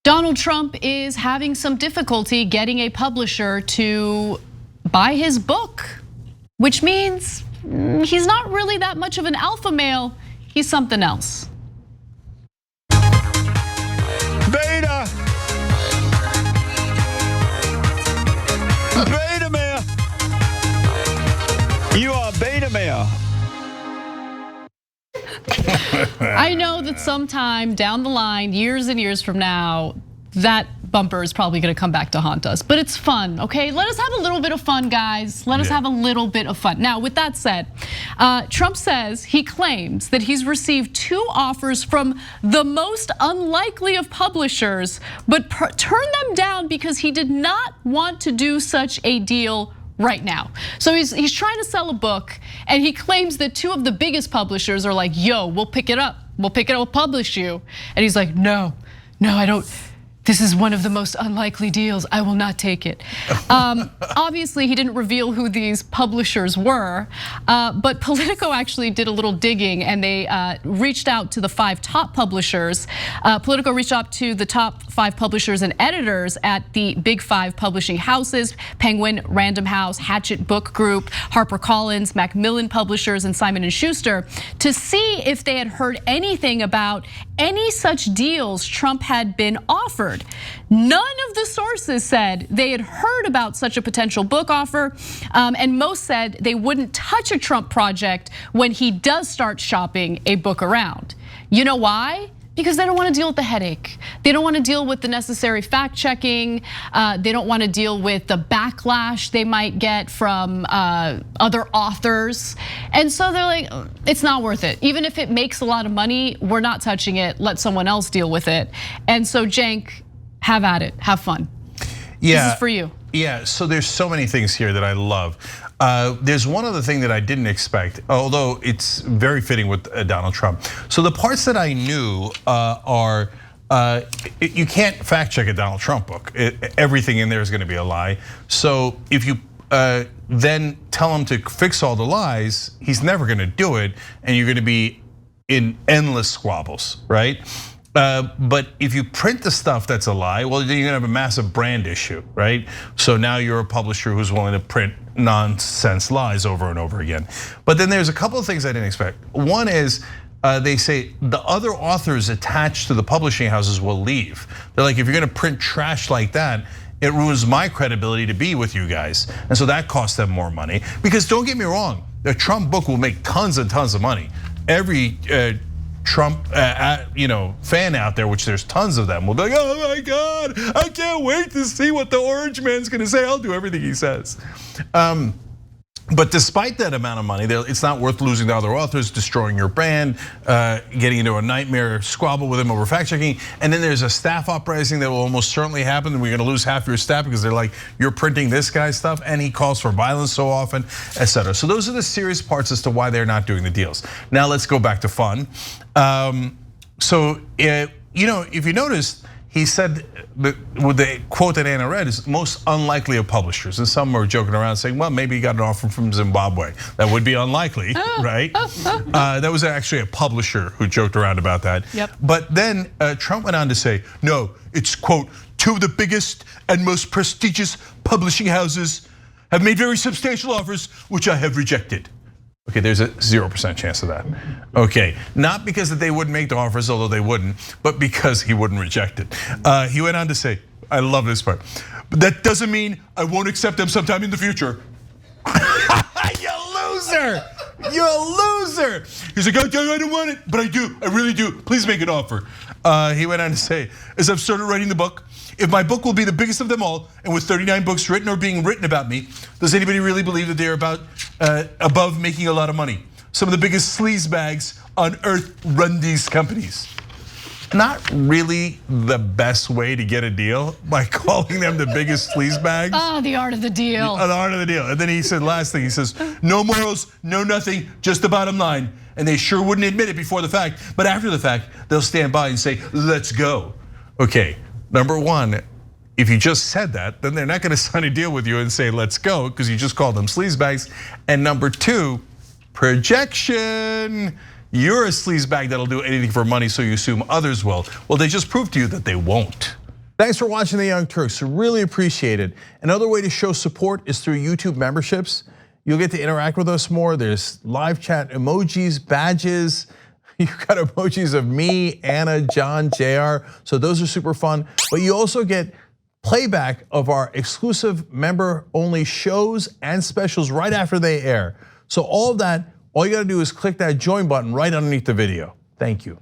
Donald Trump is having some difficulty getting a publisher to buy his book, which means he's not really that much of an alpha male. He's something else. Beta! Beta male! You are beta male. I know that sometime down the line, years and years from now, that bumper is probably gonna come back to haunt us, but it's fun, okay? Let us have a little bit of fun, guys. Let us have a little bit of fun. Now, with that said, Trump says he claims that he's received 2 offers from the most unlikely of publishers, but turned them down because he did not want to do such a deal right now. So he's trying to sell a book, and he claims that 2 of the biggest publishers are like, yo, we'll pick it up, we'll publish you. And he's like, no, I don't. This is one of the most unlikely deals. I will not take it. Obviously, he didn't reveal who these publishers were, but Politico actually did a little digging, and they reached out to the 5 top publishers. Politico reached out to the top 5 publishers and editors at the big 5 publishing houses: Penguin, Random House, Hachette Book Group, HarperCollins, Macmillan Publishers, and Simon & Schuster, to see if they had heard anything about any such deals Trump had been offered. None of the sources said they had heard about such a potential book offer, and most said they wouldn't touch a Trump project when he does start shopping a book around. You know why? Because they don't want to deal with the headache. They don't want to deal with the necessary fact checking. They don't want to deal with the backlash they might get from other authors. And so they're like, it's not worth it. Even if it makes a lot of money, we're not touching it. Let someone else deal with it. And so Cenk, have at it, have fun. Yeah, this is for you. Yeah, so there's so many things here that I love. There's one other thing that I didn't expect, although it's very fitting with Donald Trump. So the parts that I knew are, you can't fact check a Donald Trump book. Everything in there is gonna be a lie. So if you then tell him to fix all the lies, he's never gonna do it, and you're gonna be in endless squabbles, right? But if you print the stuff that's a lie, well, then you're gonna have a massive brand issue, right? So now you're a publisher who's willing to print nonsense lies over and over again. But then there's a couple of things I didn't expect. One is, they say the other authors attached to the publishing houses will leave. They're like, if you're gonna print trash like that, it ruins my credibility to be with you guys. And so that costs them more money. Because don't get me wrong, the Trump book will make tons and tons of money. Every Trump fan out there, which there's tons of them, will be like, oh my God, I can't wait to see what the Orange Man's gonna say. I'll do everything he says. But despite that amount of money, it's not worth losing to other authors, destroying your brand, getting into a nightmare squabble with him over fact checking. And then there's a staff uprising that will almost certainly happen, and we're gonna lose half your staff because they're like, you're printing this guy's stuff, and he calls for violence so often, etc. So those are the serious parts as to why they're not doing the deals. Now let's go back to fun. So if you noticed, he said with the quote that Anna read is most unlikely of publishers, and some were joking around saying, well, maybe he got an offer from Zimbabwe. That would be unlikely, right? That was actually a publisher who joked around about that. Yep. But then Trump went on to say, no, it's quote, 2 of the biggest and most prestigious publishing houses have made very substantial offers, which I have rejected. Okay, there's a 0% chance of that. Okay, not because that they wouldn't make the offers, although they wouldn't, but because he wouldn't reject it. He went on to say, I love this part, but that doesn't mean I won't accept them sometime in the future. You loser, you're a loser. He's like, I don't want it, but I do, I really do. Please make an offer. He went on to say, as I've started writing the book, if my book will be the biggest of them all, and with 39 books written or being written about me, does anybody really believe that they're above making a lot of money? Some of the biggest sleazebags on earth run these companies. Not really the best way to get a deal by calling them the biggest sleazebags. Oh, the art of the deal. The art of the deal. And then he said, last thing, he says, no morals, no nothing, just the bottom line. And they sure wouldn't admit it before the fact, but after the fact, they'll stand by and say, let's go. Okay. Number one, if you just said that, then they're not gonna sign a deal with you and say, let's go, because you just called them sleazebags. And number 2, projection. You're a sleazebag that'll do anything for money, so you assume others will. Well, they just proved to you that they won't. Thanks for watching The Young Turks, really appreciate it. Another way to show support is through YouTube memberships. You'll get to interact with us more. There's live chat emojis, badges. You've got emojis of me, Anna, John, JR, so those are super fun. But you also get playback of our exclusive member-only shows and specials right after they air. So all of that, all you gotta do is click that join button right underneath the video. Thank you.